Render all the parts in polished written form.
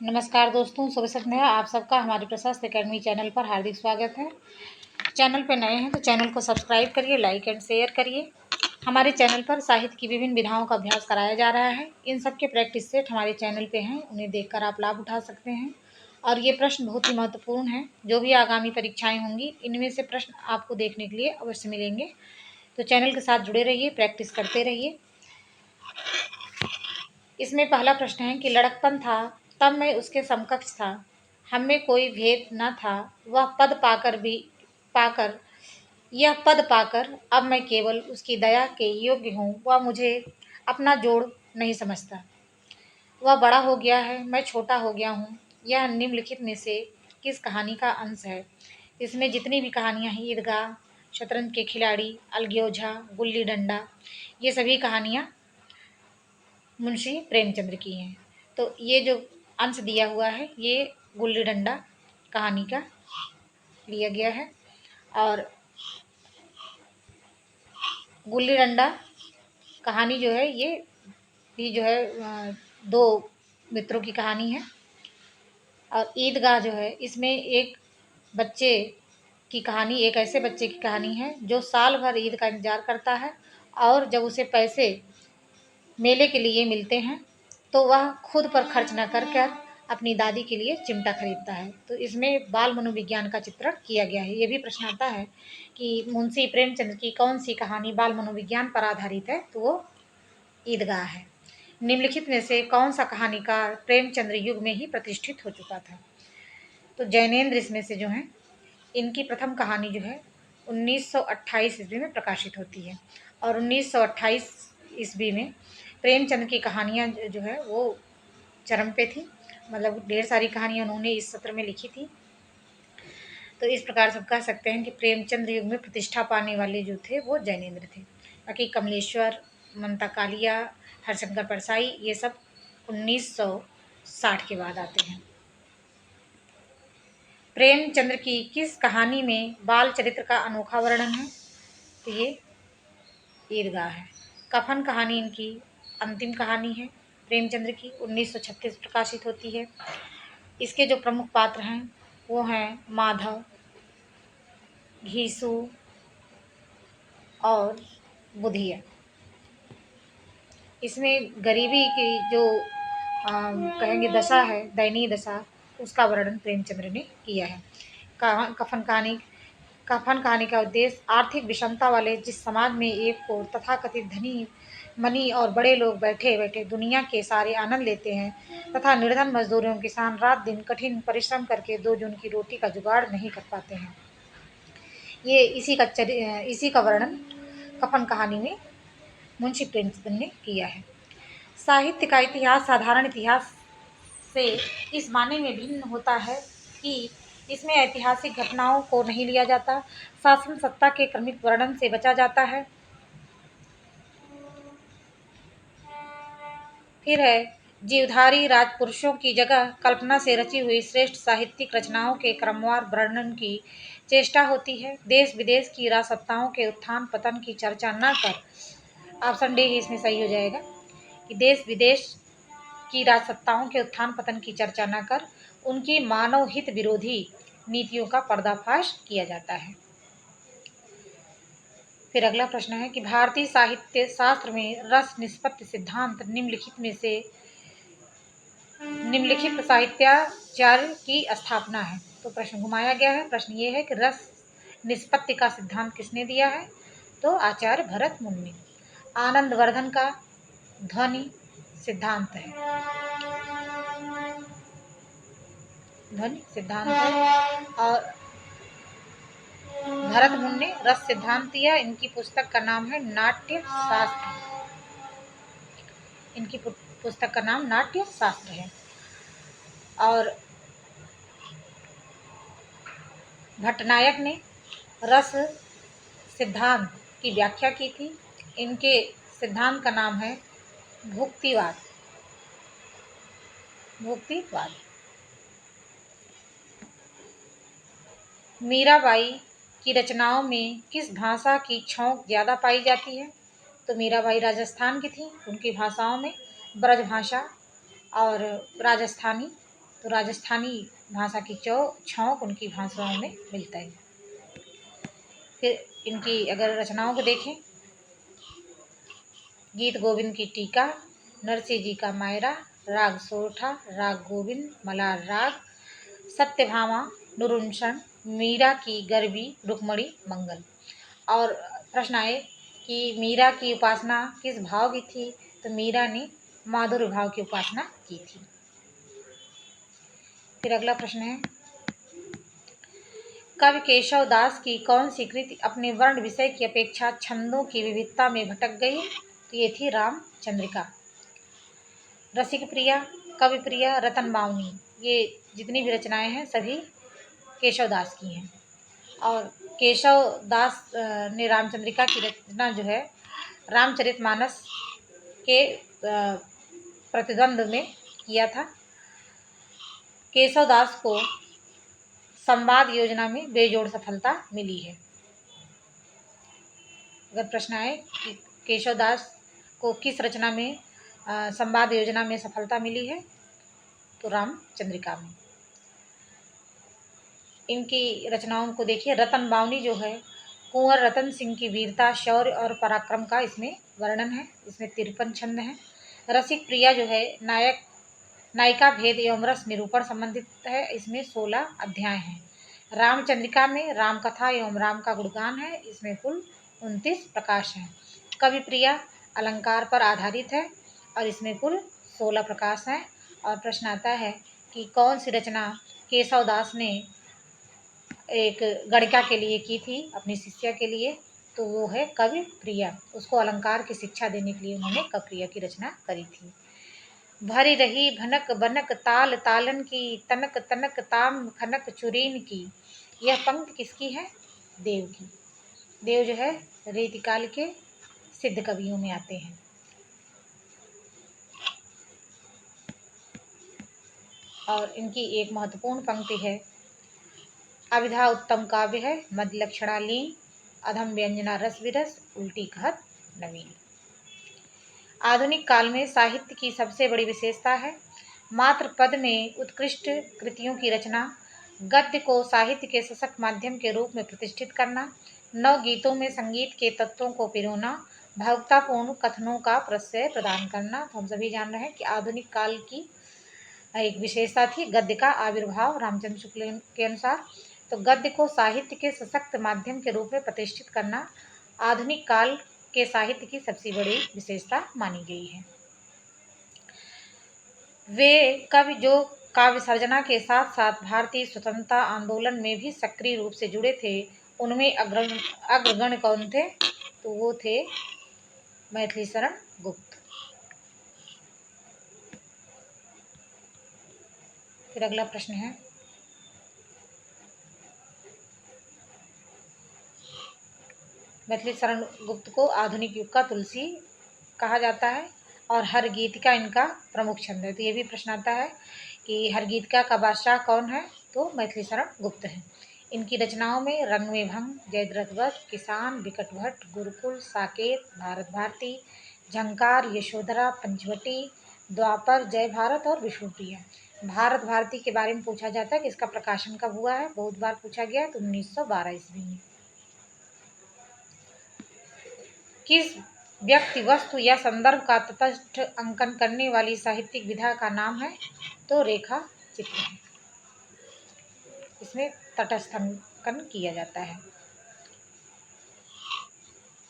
नमस्कार दोस्तों, शुभ संध्या। आप सबका हमारे प्रशस्त एकेडमी चैनल पर हार्दिक स्वागत है। चैनल पर नए हैं तो चैनल को सब्सक्राइब करिए, लाइक एंड शेयर करिए। हमारे चैनल पर साहित्य की विभिन्न विधाओं का अभ्यास कराया जा रहा है। इन सब के प्रैक्टिस सेट हमारे चैनल पे हैं, उन्हें देखकर आप लाभ उठा सकते हैं। और ये प्रश्न बहुत ही महत्वपूर्ण हैं। जो भी आगामी परीक्षाएँ होंगी, इनमें से प्रश्न आपको देखने के लिए अवश्य मिलेंगे। तो चैनल के साथ जुड़े रहिए, प्रैक्टिस करते रहिए। इसमें पहला प्रश्न है कि लड़कपन था तब मैं उसके समकक्ष था, हम में कोई भेद न था, यह पद पाकर अब मैं केवल उसकी दया के योग्य हूँ। वह मुझे अपना जोड़ नहीं समझता। वह बड़ा हो गया है, मैं छोटा हो गया हूँ। यह निम्नलिखित में से किस कहानी का अंश है? इसमें जितनी भी कहानियाँ हैं, ईदगाह, शतरंज के खिलाड़ी, अलग्योझा, गुल्ली डंडा, ये सभी कहानियाँ मुंशी प्रेमचंद्र की हैं। तो ये जो अंश दिया हुआ है, ये गुल्ली डंडा कहानी का लिया गया है। और गुल्ली डंडा कहानी जो है, ये भी जो है दो मित्रों की कहानी है। और ईदगाह जो है, इसमें एक बच्चे की कहानी, एक ऐसे बच्चे की कहानी है जो साल भर ईद का इंतज़ार करता है, और जब उसे पैसे मेले के लिए मिलते हैं तो वह खुद पर खर्च न कर कर अपनी दादी के लिए चिमटा खरीदता है। तो इसमें बाल मनोविज्ञान का चित्रण किया गया है। ये भी प्रश्न आता है कि मुंशी प्रेमचंद की कौन सी कहानी बाल मनोविज्ञान पर आधारित है, तो वो ईदगाह है। निम्नलिखित में से कौन सा कहानीकार प्रेमचंद्र युग में ही प्रतिष्ठित हो चुका था? तो जैनेन्द्र इसमें से जो है, इनकी प्रथम कहानी जो है 1928 ईस्वी में प्रकाशित होती है। और 1928 ईस्वी में प्रेमचंद की कहानियाँ जो है वो चरम पे थी। मतलब ढेर सारी कहानियाँ उन्होंने इस सत्र में लिखी थी। तो इस प्रकार से कह सकते हैं कि प्रेमचंद युग में प्रतिष्ठा पाने वाले जो थे वो जैनेन्द्र थे। बाकी कमलेश्वर, ममता कालिया, हरशंकर परसाई, ये सब 1960 के बाद आते हैं। प्रेमचंद्र की किस कहानी में बाल चरित्र का अनोखा वर्णन है? तो ये ईदगाह है। कफन कहानी इनकी अंतिम कहानी है प्रेमचंद्र की, 1936 प्रकाशित होती है। इसके जो प्रमुख पात्र हैं वो हैं माधव, घीसू और बुधिया। इसमें गरीबी की जो कहेंगे दशा है, दयनीय दशा, उसका वर्णन प्रेमचंद्र ने किया है। कफन कहानी का उद्देश्य आर्थिक विषमता वाले जिस समाज में एक को तथाकथित धनी मनी और बड़े लोग बैठे बैठे दुनिया के सारे आनंद लेते हैं, तथा निर्धन मजदूरों किसान रात दिन कठिन परिश्रम करके दो जून की रोटी का जुगाड़ नहीं कर पाते हैं। ये इसी का वर्णन कफन कहानी में मुंशी प्रेमचंद ने किया है। साहित्य का इतिहास साधारण इतिहास से इस माने में भिन्न होता है कि इसमें ऐतिहासिक घटनाओं को नहीं लिया जाता, शासन सत्ता के क्रमिक वर्णन से बचा जाता है। फिर है जीवधारी राजपुरुषों की जगह कल्पना से रची हुई श्रेष्ठ साहित्यिक रचनाओं के क्रमवार वर्णन की चेष्टा होती है। देश विदेश की राजसत्ताओं के उत्थान पतन की चर्चा न कर, ऑप्शन डी इसमें सही हो जाएगा कि देश विदेश की राजसत्ताओं के उत्थान पतन की चर्चा न कर उनकी मानव हित विरोधी नीतियों का पर्दाफाश किया जाता है। फिर अगला प्रश्न है कि भारतीय साहित्य शास्त्र में रस निष्पत्ति सिद्धांत निम्नलिखित साहित्याचार्य की स्थापना है। तो प्रश्न घुमाया गया है। प्रश्न ये है कि रस निष्पत्ति का सिद्धांत किसने दिया है? तो आचार्य भरत मुनि। आनंदवर्धन का ध्वनि सिद्धांत है, ध्वनि सिद्धांत है। और भरत मुनि ने रस सिद्धांत दिया। इनकी पुस्तक का नाम है नाट्य शास्त्र। इनकी पुस्तक का नाम नाट्य शास्त्र है। और भट्टनायक ने रस सिद्धांत की व्याख्या की थी। इनके सिद्धांत का नाम है भुक्तिवाद। भुक्तिवाद। मीराबाई की रचनाओं में किस भाषा की छौंक ज़्यादा पाई जाती है? तो मीराबाई राजस्थान की थी, उनकी भाषाओं में ब्रज भाषा और राजस्थानी तो राजस्थानी भाषा की छौंक उनकी भाषाओं में मिलता है। फिर इनकी अगर रचनाओं को देखें, गीत गोविंद की टीका, नरसिंह जी का मायरा, राग सोरठा, राग गोविंद, मलार राग, सत्यभामा, नुरुंशन, मीरा की गरबी, रुक्मणी मंगल। और प्रश्न आए कि मीरा की उपासना किस भाव की थी, तो मीरा ने माधुर्य भाव की उपासना की थी। फिर अगला प्रश्न है, कवि केशव दास की कौन सी कृति अपने वर्ण विषय की अपेक्षा छंदों की विविधता में भटक गई, तो ये थी रामचंद्रिका। रसिक प्रिया, कवि प्रिया, रतन बावनी, ये जितनी भी रचनाएं हैं सभी केशव दास की हैं। और केशव दास ने रामचंद्रिका की रचना जो है रामचरितमानस के प्रतिद्वंद में किया था। केशव दास को संवाद योजना में बेजोड़ सफलता मिली है। अगर प्रश्न आए कि केशव दास को किस रचना में संवाद योजना में सफलता मिली है, तो रामचंद्रिका में। इनकी रचनाओं को देखिए, रतन बावनी जो है कुंवर रतन सिंह की वीरता, शौर्य और पराक्रम का इसमें वर्णन है। इसमें 53 छंद हैं। रसिक प्रिया जो है नायक नायिका भेद एवं रस निरूपण संबंधित है। इसमें 16 अध्याय हैं। रामचंद्रिका में राम कथा एवं राम का गुणगान है। इसमें कुल 29 प्रकाश हैं। कवि प्रिया अलंकार पर आधारित है और इसमें कुल 16 प्रकाश हैं। और प्रश्न आता है कि कौन सी रचना केशव दास ने एक गणिका के लिए की थी, अपनी शिष्या के लिए, तो वो है कवि प्रिया। उसको अलंकार की शिक्षा देने के लिए उन्होंने कवि प्रिया की रचना करी थी। भरी रही भनक बनक ताल तालन की, तनक तनक ताम खनक चुरीन की, यह पंक्ति किसकी है, देव की। देव जो है रीतिकाल के सिद्ध कवियों में आते हैं। और इनकी एक महत्वपूर्ण पंक्ति है, अभिधा उत्तम काव्य है, मद लक्षणा लीन, अधम व्यंजना रस विरस, उल्टी कहत नवीन। आधुनिक काल में साहित्य की सबसे बड़ी विशेषता है मात्र पद में उत्कृष्ट कृतियों की रचना, गद्य को साहित्य के सशक्त माध्यम के रूप में प्रतिष्ठित करना, नव गीतों में संगीत के तत्वों को पिरोना, भावुकतापूर्ण कथनों का प्रत्यय प्रदान करना। तो हम सभी जान रहे हैं कि आधुनिक काल की एक विशेषता थी गद्य का आविर्भाव रामचंद्र शुक्ल के अनुसार। तो गद्य को साहित्य के सशक्त माध्यम के रूप में प्रतिष्ठित करना आधुनिक काल के साहित्य की सबसे बड़ी विशेषता मानी गई है। वे कवि जो काव्य सर्जना के साथ साथ भारतीय स्वतंत्रता आंदोलन में भी सक्रिय रूप से जुड़े थे, उनमें अग्रगण्य कौन थे, तो वो थे मैथिली शरण गुप्त। फिर अगला प्रश्न है, मैथिली शरण गुप्त को आधुनिक युग का तुलसी कहा जाता है और हर गीतिका इनका प्रमुख छंद है। तो ये भी प्रश्न आता है कि हर गीतिका का बादशाह कौन है, तो मैथिली शरण गुप्त है। इनकी रचनाओं में रंग में भंग, जयद्रथ वध, किसान, विकट भट्ट, गुरुकुल, साकेत, भारत भारती, झंकार, यशोधरा, पंचवटी, द्वापर, जय भारत और विष्णुप्रिया। भारत भारती के बारे में पूछा जाता है कि इसका प्रकाशन कब हुआ है, बहुत बार पूछा गया है, तो 1912 ईस्वी में। किस व्यक्ति, वस्तु या संदर्भ का तटस्थ अंकन करने वाली साहित्यिक विधा का नाम है, तो रेखा चित्र है। इसमें तटस्थ अंकन किया जाता है।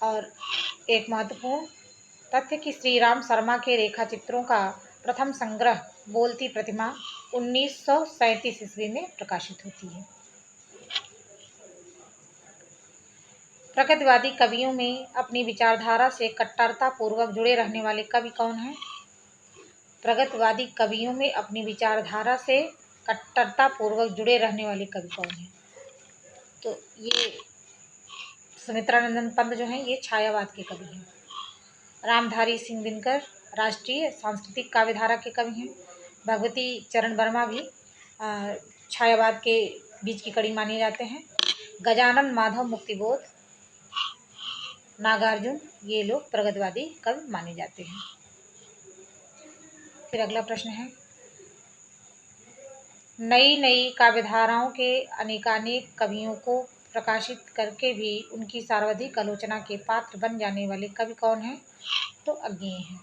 और एक महत्वपूर्ण तथ्य कि श्री राम शर्मा के रेखा चित्रों का प्रथम संग्रह बोलती प्रतिमा 1937 ईस्वी में प्रकाशित होती है। प्रगतिवादी कवियों में अपनी विचारधारा से कट्टरता पूर्वक जुड़े रहने वाले कवि कौन हैं? प्रगतिवादी कवियों में अपनी विचारधारा से कट्टरता पूर्वक जुड़े रहने वाले कवि कौन हैं? तो ये सुमित्रानंदन पंत जो हैं ये छायावाद के कवि हैं। रामधारी सिंह दिनकर राष्ट्रीय सांस्कृतिक काव्यधारा के कवि हैं। भगवती चरण वर्मा भी छायावाद के बीच की कड़ी माने जाते हैं। गजानन माधव मुक्तिबोध, नागार्जुन, ये लोग प्रगतिवादी कवि माने जाते हैं। फिर अगला प्रश्न है, नई नई काव्यधाराओं के अनेकानेक कवियों को प्रकाशित करके भी उनकी सर्वाधिक आलोचना के पात्र बन जाने वाले कवि कौन हैं? तो अज्ञेय हैं।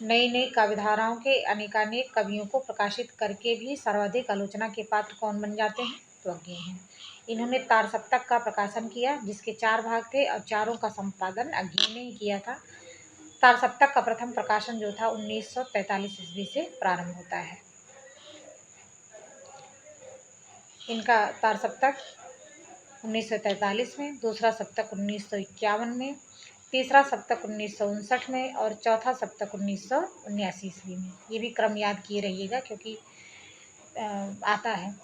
नई नई काव्यधाराओं के अनेकानेक कवियों को प्रकाशित करके भी सर्वाधिक आलोचना के पात्र कौन बन जाते हैं? तो अज्ञेय हैं। इन्होंने तार सप्तक का प्रकाशन किया, जिसके 4 भाग थे और चारों का संपादन अज्ञेय ने ही किया था। तार सप्तक का प्रथम प्रकाशन जो था 1943 ईस्वी से प्रारंभ होता है। इनका तार सप्तक 1943 में, दूसरा सप्तक 1951 में, तीसरा सप्तक 1959 में और चौथा सप्तक 1979 ईस्वी में। ये भी क्रम याद किए रहिएगा, क्योंकि आता है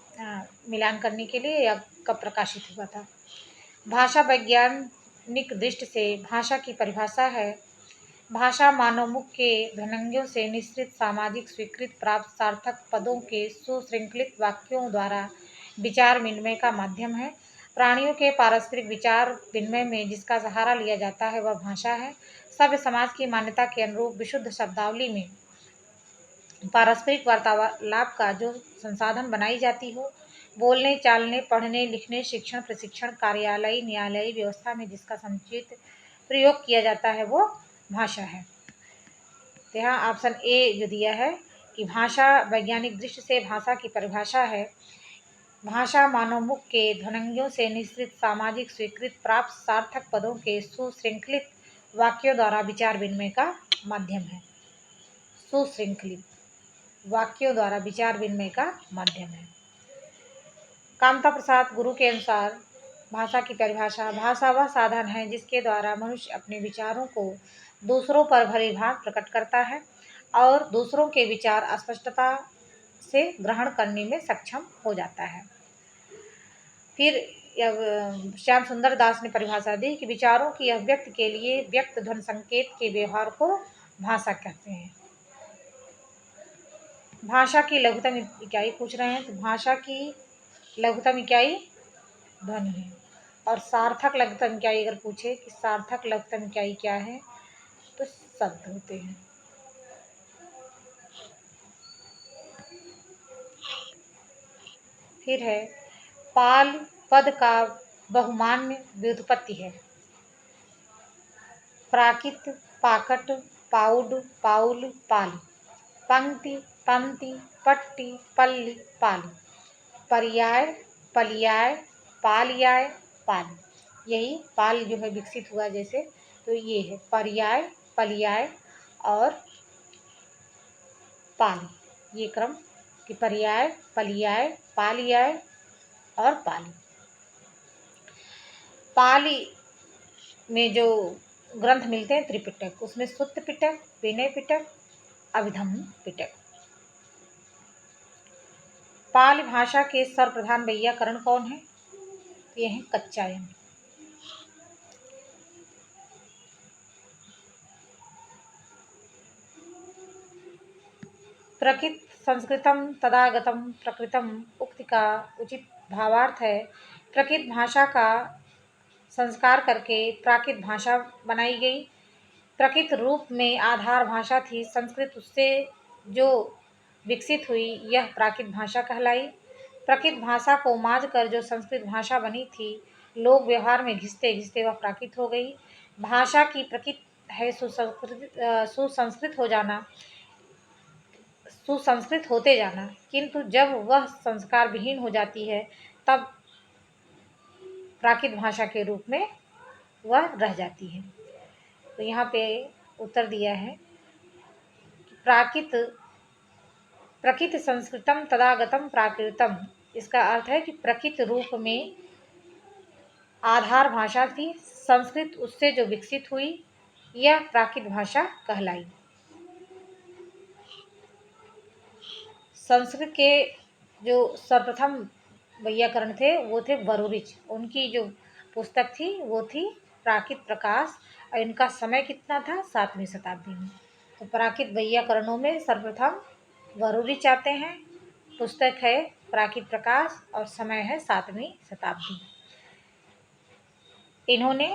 मिलान करने के लिए या कब प्रकाशित हुआ था। भाषा वैज्ञानिक दृष्टि से भाषा की परिभाषा है: भाषा मानव मुख के ध्वन्यों से निश्चित सामाजिक स्वीकृति प्राप्त सार्थक पदों के सुशृंखलित वाक्यों द्वारा विचार विनिमय का माध्यम है। प्राणियों के पारस्परिक विचार विनिमय में जिसका सहारा लिया जाता है वह भाषा है। सभ्य समाज की मान्यता के अनुरूप विशुद्ध शब्दावली में पारस्परिक वार्तालाप का जो संसाधन बनाई जाती हो, बोलने, चालने, पढ़ने, लिखने, शिक्षण, प्रशिक्षण, कार्यालयी, न्यायालयी व्यवस्था में जिसका समुचित प्रयोग किया जाता है वो भाषा है। तो यहाँ ऑप्शन ए जो दिया है कि भाषा वैज्ञानिक दृष्टि से भाषा की परिभाषा है: भाषा मानव मुख के ध्वन्यों से निश्चित सामाजिक स्वीकृति प्राप्त सार्थक पदों के सुशृंखलित वाक्यों द्वारा विचार विनिमय का माध्यम है। सुशृंखलित वाक्यों द्वारा विचार विनिमय का माध्यम है। कामता प्रसाद गुरु के अनुसार भाषा की परिभाषा: भाषा वह साधन है जिसके द्वारा मनुष्य अपने विचारों को दूसरों पर भली भांति प्रकट करता है और दूसरों के विचार स्पष्टता से ग्रहण करने में सक्षम हो जाता है। फिर श्याम सुंदर दास ने परिभाषा दी कि विचारों की अभिव्यक्ति के लिए व्यक्त ध्वनि संकेत के व्यवहार को भाषा कहते हैं। भाषा की लघुतम इकाई पूछ रहे हैं, तो भाषा की लघुतम इकाई ध्वनि है। और सार्थक लघुतम इकाई अगर पूछे कि सार्थक लघुतम इकाई क्या है, तो शब्द होते हैं। फिर है पाल पद का बहुमान्य व्युत्पत्ति है: प्राकृत, पाकट, पाउड, पाउल, पाली। पंक्ति, पंक्ति, पट्टी, पल्ली, पाली। पर्याय, पलियाय, पालियाय, पाली। यही पाल जो है विकसित हुआ जैसे, तो ये है पर्याय, पलियाय और पाली। ये क्रम कि पर्याय, पलियाय, पालियाय और पाली। पाली में जो ग्रंथ मिलते हैं त्रिपिटक, उसमें सुत्त पिटक, विनय पिटक, अभिधम्म पिटक। पाली भाषा के सर्वप्रधान वैयाकरण कौन है? ये है कच्चायन। प्रकृत संस्कृतम तदागतम प्रकृतम उक्ति का उचित भावार्थ है: प्रकृत भाषा का संस्कार करके प्राकृत भाषा बनाई गई। प्रकृत रूप में आधार भाषा थी संस्कृत, उससे जो विकसित हुई यह प्राकृत भाषा कहलाई। प्रकृत भाषा को माज कर जो संस्कृत भाषा बनी थी, लोग व्यवहार में घिसते घिसते वह प्राकृत हो गई। भाषा की प्रकृति है सुसंस्कृत हो जाना, सुसंस्कृत होते जाना, किंतु जब वह संस्कार विहीन हो जाती है तब प्राकृत भाषा के रूप में वह रह जाती है। तो यहाँ पे उत्तर दिया है प्रकृत संस्कृतम तदागतम प्राकृतम। इसका अर्थ है कि प्रकृत रूप में आधार भाषा थी संस्कृत, उससे जो विकसित हुई यह प्राकृत भाषा कहलाई। संस्कृत के जो सर्वप्रथम वैयाकरण थे वो थे वरोरिच। उनकी जो पुस्तक थी वो थी प्राकृत प्रकाश, और इनका समय कितना था? 7वीं शताब्दी में। तो प्राकृत वैयाकरणों में सर्वप्रथम वरोरिच आते हैं। पुस्तक है प्राकृत प्रकाश और समय है 7वीं शताब्दी। इन्होंने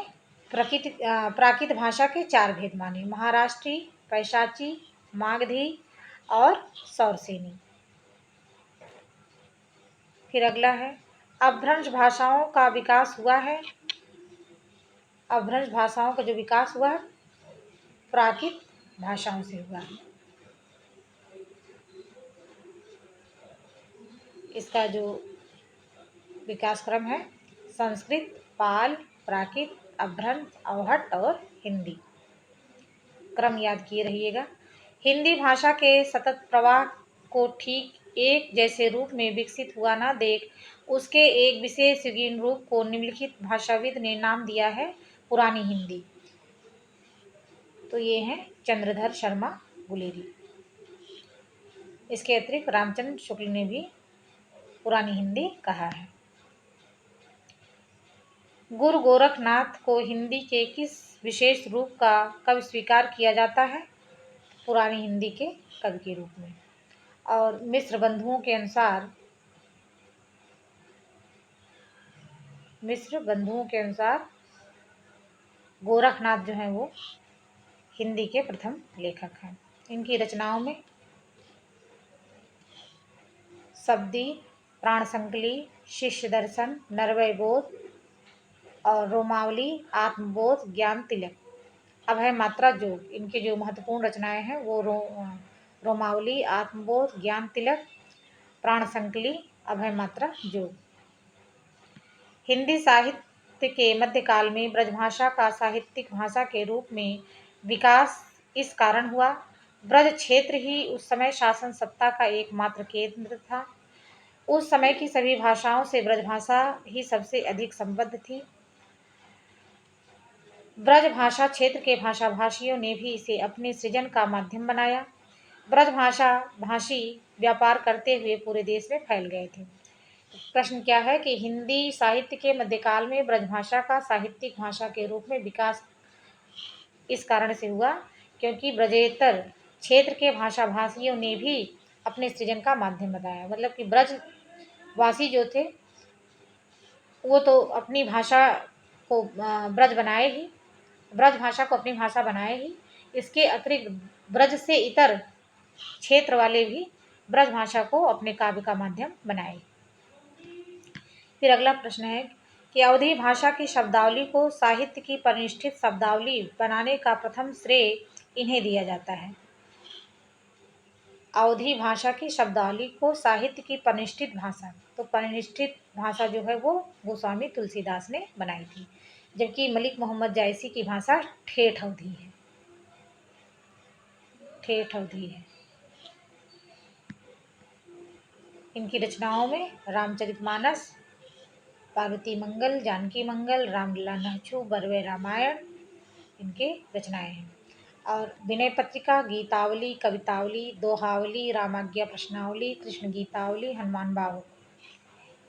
प्राकृत भाषा के 4 भेद माने: महाराष्ट्री, पैशाची, मागधी और सौरसेनी। फिर अगला है अपभ्रंश भाषाओं का विकास हुआ है। अपभ्रंश भाषाओं का जो विकास हुआ है प्राकृत भाषाओं से हुआ है। इसका जो विकास क्रम है संस्कृत, पाल, प्राकृत, अपभ्रंश, अवहट्ट और हिंदी। क्रम याद किए रहिएगा। हिंदी भाषा के सतत प्रवाह को ठीक एक जैसे रूप में विकसित हुआ न देख उसके एक विशेष युगीन रूप को निम्नलिखित भाषाविद ने नाम दिया है पुरानी हिंदी। तो ये हैं चंद्रधर शर्मा गुलेरी। इसके अतिरिक्त रामचंद्र शुक्ल ने भी पुरानी हिंदी कहा है। गुरु गोरखनाथ को हिंदी के किस विशेष रूप का कवि स्वीकार किया जाता है? पुरानी हिंदी के कवि के रूप में। और मिश्र बंधुओं के अनुसार गोरखनाथ जो हैं वो हिंदी के प्रथम लेखक हैं। इनकी रचनाओं में शब्दी, प्राण संकली, शिष्य दर्शन, नरवय बोध और रोमावली, आत्मबोध, ज्ञान तिलक, अभय मात्रा जोग। इनके जो महत्वपूर्ण रचनाएं हैं वो रोमावली, आत्मबोध, ज्ञान तिलक, प्राण संकली, अभय मात्रा जोग। हिंदी साहित्य के मध्यकाल में ब्रजभाषा का साहित्यिक भाषा के रूप में विकास इस कारण हुआ ब्रज क्षेत्र ही उस समय शासन सत्ता का एकमात्र केंद्र था। उस समय की सभी भाषाओं से ब्रजभाषा ही सबसे अधिक संबद्ध थी। ब्रजभाषा क्षेत्र के भाषा भाषियों ने भी इसे अपने सृजन का माध्यम बनाया। ब्रजभाषा भाषी व्यापार करते हुए पूरे देश में फैल गए थे। प्रश्न क्या है कि हिंदी साहित्य के मध्यकाल में ब्रजभाषा का साहित्यिक भाषा के रूप में विकास इस कारण से हुआ क्योंकि ब्रजेतर क्षेत्र के भाषा भाषियों ने भी अपने सृजन का माध्यम बताया। मतलब कि ब्रजवासी जो थे वो तो अपनी भाषा को ब्रज भाषा को अपनी भाषा बनाए ही। इसके अतिरिक्त ब्रज से इतर क्षेत्र वाले भी ब्रज भाषा को अपने काव्य का माध्यम बनाए। फिर अगला प्रश्न है कि अवधी भाषा की शब्दावली को साहित्य की परिनिष्ठित शब्दावली बनाने का प्रथम श्रेय इन्हें दिया जाता है। अवधी भाषा की शब्दावली को साहित्य की परिनिष्ठित भाषा, तो परिनिष्ठित भाषा जो है वो गोस्वामी तुलसीदास ने बनाई थी, जबकि मलिक मोहम्मद जायसी की भाषा ठेठ अवधी है। ठेठ अवधी है। इनकी रचनाओं में रामचरितमानस, पार्वती मंगल, जानकी मंगल, रामलीला नहचू, बरवे रामायण इनके रचनाएं हैं। और विनय पत्रिका, गीतावली, कवितावली, दोहावली, रामाज्ञा प्रश्नावली, कृष्ण गीतावली, हनुमान बाहु,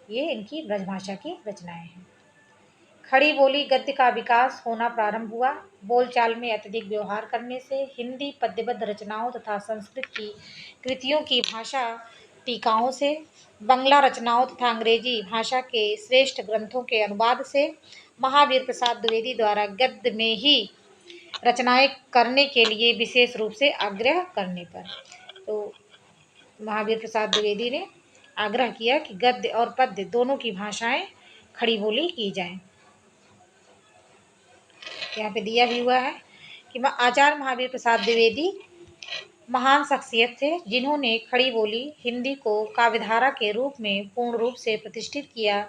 ये इनकी ब्रजभाषा की रचनाएं हैं। खड़ी बोली गद्य का विकास होना प्रारंभ हुआ। बोलचाल में अत्यधिक व्यवहार करने से हिंदी पद्यबद्ध रचनाओं तथा संस्कृत की कृतियों की भाषा टीकाओं से, बंगला रचनाओं तथा अंग्रेजी भाषा के श्रेष्ठ ग्रंथों के अनुवाद से, महावीर प्रसाद द्विवेदी द्वारा गद्य में ही रचनाएं करने के लिए विशेष रूप से आग्रह करने पर, तो महावीर प्रसाद द्विवेदी ने आग्रह किया कि गद्य और पद्य दोनों की भाषाएं खड़ी बोली की जाएं। यहाँ पे दिया भी हुआ है कि आचार्य महावीर प्रसाद द्विवेदी महान शख्सियत थे जिन्होंने खड़ी बोली हिंदी को काव्यधारा के रूप में पूर्ण रूप से प्रतिष्ठित किया।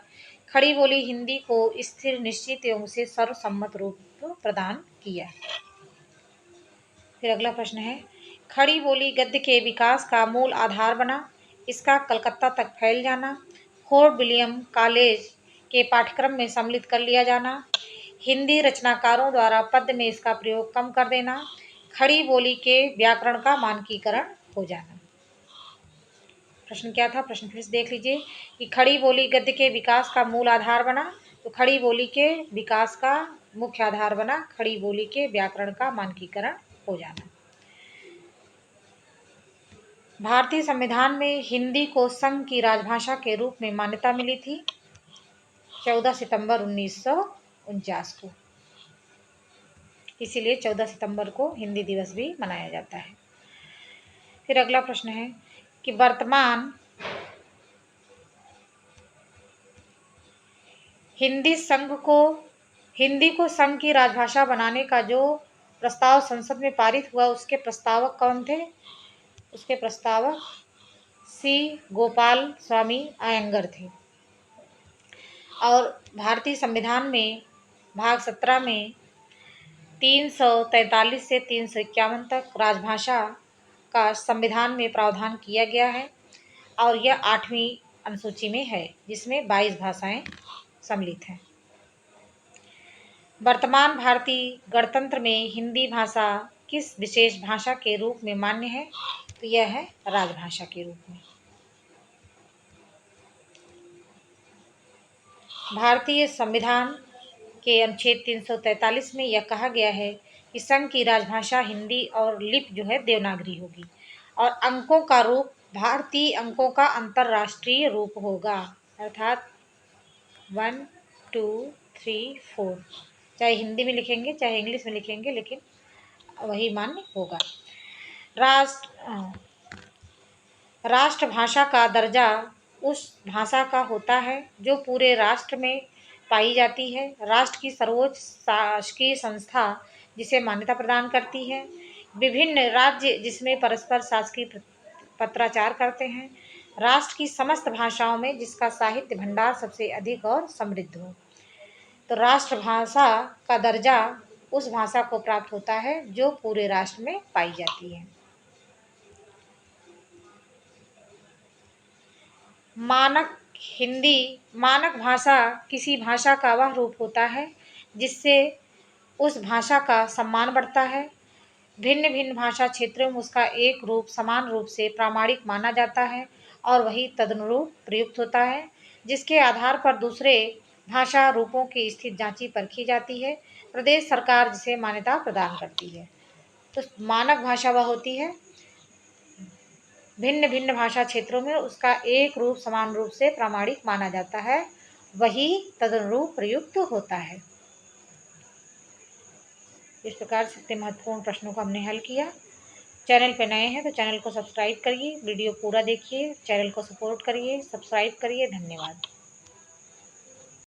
खड़ी बोली हिंदी को स्थिर, निश्चित एवं उसे सर्वसम्मत रूप प्रदान किया। फिर अगला प्रश्न है खड़ी बोली गद्य के विकास का मूल आधार बना। इसका कलकत्ता तक फैल जाना, फोर्ट विलियम कॉलेज के पाठ्यक्रम में सम्मिलित कर लिया जाना, हिंदी रचनाकारों द्वारा पद्य में इसका प्रयोग कम कर देना, खड़ी बोली के व्याकरण का मानकीकरण हो जाना। प्रश्न क्या था? प्रश्न फिर से देख लीजिए कि खड़ी बोली गद्य के विकास का मूल आधार बना, तो खड़ी बोली के विकास का मुख्य आधार बना खड़ी बोली के व्याकरण का मानकीकरण हो जाना। भारतीय संविधान में हिंदी को संघ की राजभाषा के रूप में मान्यता मिली थी 14 सितंबर 1949 को। इसीलिए 14 सितंबर को हिंदी दिवस भी मनाया जाता है। फिर अगला प्रश्न है कि वर्तमान हिंदी को संघ की राजभाषा बनाने का जो प्रस्ताव संसद में पारित हुआ, उसके प्रस्तावक कौन थे? उसके प्रस्तावक सी गोपाल स्वामी अयंगर थे। और भारतीय संविधान में भाग 17 में 343 से 351 तक राजभाषा का संविधान में प्रावधान किया गया है और यह 8वीं अनुसूची में है, जिसमें 22 भाषाएं सम्मिलित हैं। वर्तमान भारतीय गणतंत्र में हिंदी भाषा किस विशेष भाषा के रूप में मान्य है? तो यह है राजभाषा के रूप में। भारतीय संविधान के अनुच्छेद 343 में यह कहा गया है कि संघ की राजभाषा हिंदी और लिपि जो है देवनागरी होगी और अंकों का रूप भारतीय अंकों का अंतर्राष्ट्रीय रूप होगा, अर्थात 1 2 3 4, चाहे हिंदी में लिखेंगे चाहे इंग्लिश में लिखेंगे, लेकिन वही मान्य होगा। राष्ट्रभाषा का दर्जा उस भाषा का होता है जो पूरे राष्ट्र में पाई जाती है। राष्ट्र की सर्वोच्च शासकीय संस्था जिसे मान्यता प्रदान करती है। विभिन्न राज्य जिसमें परस्पर शासकीय पत्राचार करते हैं। राष्ट्र की समस्त भाषाओं में जिसका साहित्य भंडार सबसे अधिक और समृद्ध हो। तो राष्ट्रभाषा का दर्जा उस भाषा को प्राप्त होता है जो पूरे राष्ट्र में पाई जाती है। मानक भाषा किसी भाषा का वह रूप होता है जिससे उस भाषा का सम्मान बढ़ता है। भिन्न भिन्न भाषा क्षेत्रों में उसका एक रूप समान रूप से प्रामाणिक माना जाता है और वही तदनुरूप प्रयुक्त होता है, जिसके आधार पर दूसरे भाषा रूपों की स्थिति जांची परखी जाती है। प्रदेश सरकार जिसे मान्यता प्रदान करती है। तो मानक भाषा वह होती है भिन्न भिन्न भाषा क्षेत्रों में उसका एक रूप समान रूप से प्रामाणिक माना जाता है, वही तदनुरूप प्रयुक्त होता है। इस प्रकार से इतने महत्वपूर्ण प्रश्नों को हमने हल किया। चैनल पे नए हैं तो चैनल को सब्सक्राइब करिए, वीडियो पूरा देखिए, चैनल को सपोर्ट करिए, सब्सक्राइब करिए। धन्यवाद।